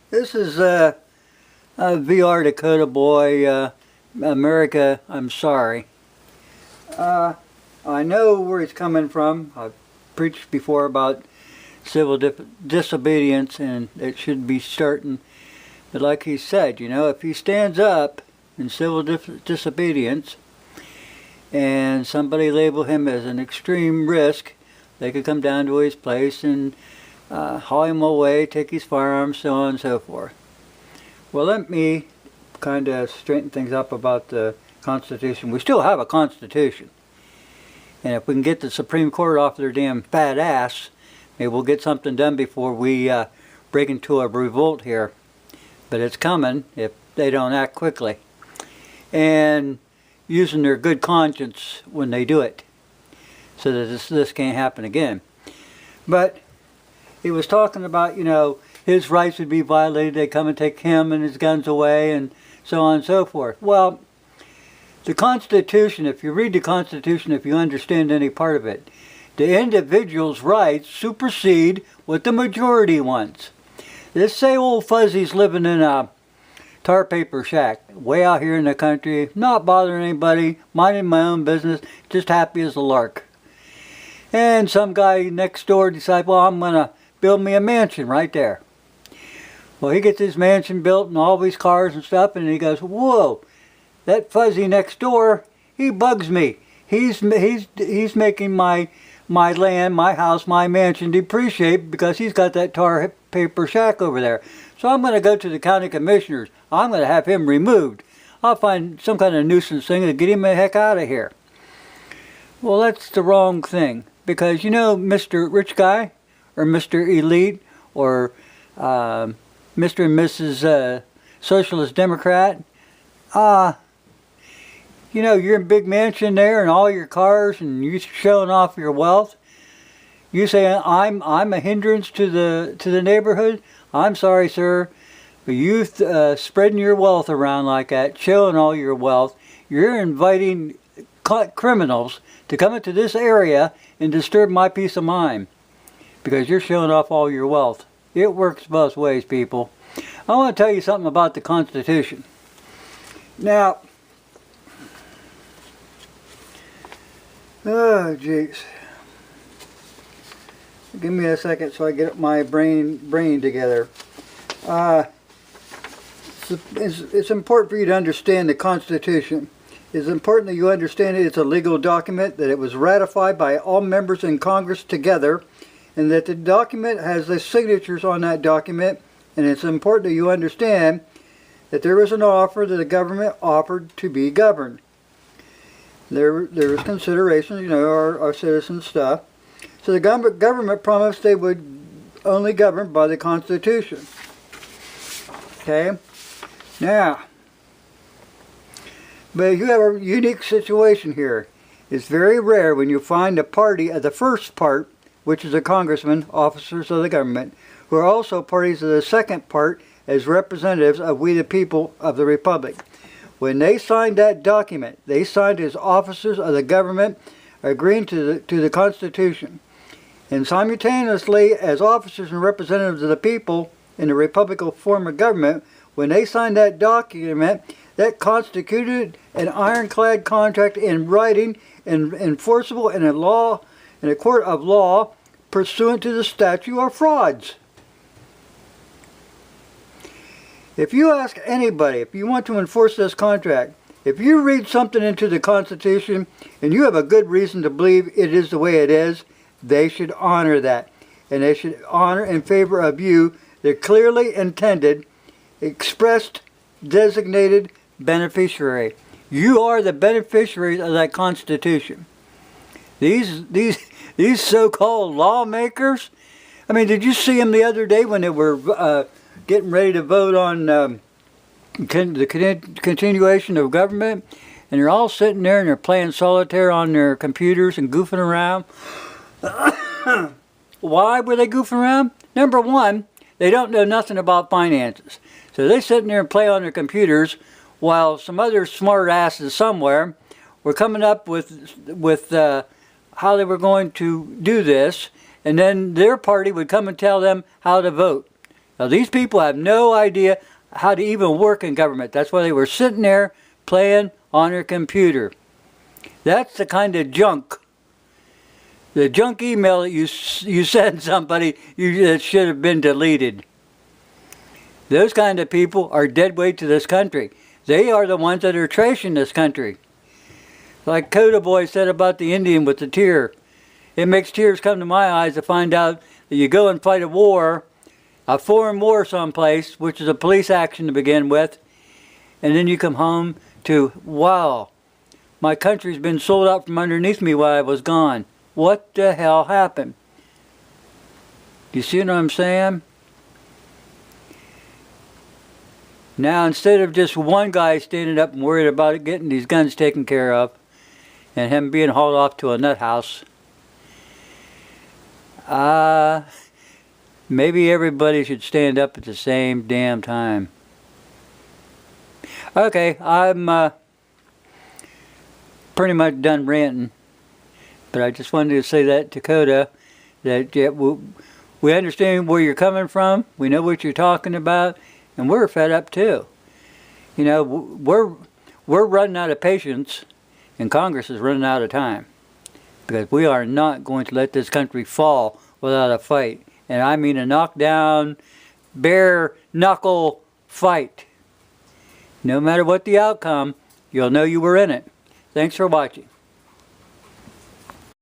This is VR Dakota Boy, America, I'm sorry. I know where he's coming from. I've preached before about civil disobedience, and it should be starting. But like he said, you know, if he stands up in civil disobedience and somebody label him as an extreme risk, they could come down to his place and haul him away, take his firearms, so on and so forth. Well, let me kind of straighten things up about the Constitution. We still have a Constitution. And if we can get the Supreme Court off their damn fat ass, maybe we'll get something done before we break into a revolt here. But it's coming if they don't act quickly. And using their good conscience when they do it, so that this can't happen again. But he was talking about, you know, his rights would be violated. They come and take him and his guns away and so on and so forth. Well, the Constitution, if you read the Constitution, if you understand any part of it, the individual's rights supersede what the majority wants. Let's say old Fuzzy's living in a tar paper shack way out here in the country, not bothering anybody, minding my own business, just happy as a lark. And some guy next door decides, well, I'm going to build me a mansion right there. Well, he gets his mansion built and all these cars and stuff, and he goes, whoa, that Fuzzy next door, he bugs me. He's making my land, my house, my mansion depreciate because he's got that tar paper shack over there. So I'm going to go to the county commissioners. I'm going to have him removed. I'll find some kind of nuisance thing to get him the heck out of here. Well, that's the wrong thing. Because, you know, Mr. Rich Guy, or Mr. Elite, or Mr. and Mrs. Socialist Democrat, you know, you're in a big mansion there and all your cars and you're showing off your wealth. You say, I'm a hindrance to the neighborhood? I'm sorry, sir, but you spreading your wealth around like that, showing all your wealth, you're inviting criminals to come into this area and disturb my peace of mind because you're showing off all your wealth. It works both ways, people. I want to tell you something about the Constitution. Now, oh jeez. Give me a second so I get my brain together. It's important for you to understand the Constitution. It's important that you understand it. It's a legal document, that it was ratified by all members in Congress together, and that the document has the signatures on that document. And it's important that you understand that there was an offer that the government offered to be governed. There was consideration, you know, our citizen stuff. So the government promised they would only govern by the Constitution. Okay? Now, but you have a unique situation here. It's very rare when you find a party of the first part, which is the congressmen, officers of the government, who are also parties of the second part as representatives of we the people of the Republic. When they signed that document, they signed as officers of the government agreeing to the Constitution. And simultaneously, as officers and representatives of the people in the republican form of government, when they signed that document, that constituted an ironclad contract in writing and enforceable in a court of law pursuant to the statute of frauds. If you ask anybody, if you want to enforce this contract, if you read something into the Constitution and you have a good reason to believe it is the way it is, they should honor that. And they should honor in favor of you the clearly intended, expressed, designated beneficiary. You are the beneficiaries of that Constitution. These so-called lawmakers, I mean, did you see them the other day when they were getting ready to vote on the continuation of government? And they're all sitting there and they're playing solitaire on their computers and goofing around. Why were they goofing around? Number one, they don't know nothing about finances. So they're sitting there and play on their computers while some other smart asses somewhere were coming up with how they were going to do this, and then their party would come and tell them how to vote. Now, these people have no idea how to even work in government. That's why they were sitting there playing on their computer. That's the kind of junk, the junk email that you send somebody that should have been deleted. Those kind of people are dead weight to this country. They are the ones that are trashing this country. Like KOTABOY said about the Indian with the tear. It makes tears come to my eyes to find out that you go and fight a war, a foreign war someplace, which is a police action to begin with, and then you come home to, wow, my country's been sold out from underneath me while I was gone. What the hell happened? You see what I'm saying? Now, instead of just one guy standing up and worried about it, getting these guns taken care of, and him being hauled off to a nut house, maybe everybody should stand up at the same damn time. Okay, I'm pretty much done ranting, but I just wanted to say that to Coda, that yeah, we understand where you're coming from, we know what you're talking about, and we're fed up too. You know, we're running out of patience, and Congress is running out of time, because we are not going to let this country fall without a fight. And I mean a knockdown, bare knuckle fight. No matter what the outcome, you'll know you were in it. Thanks for watching.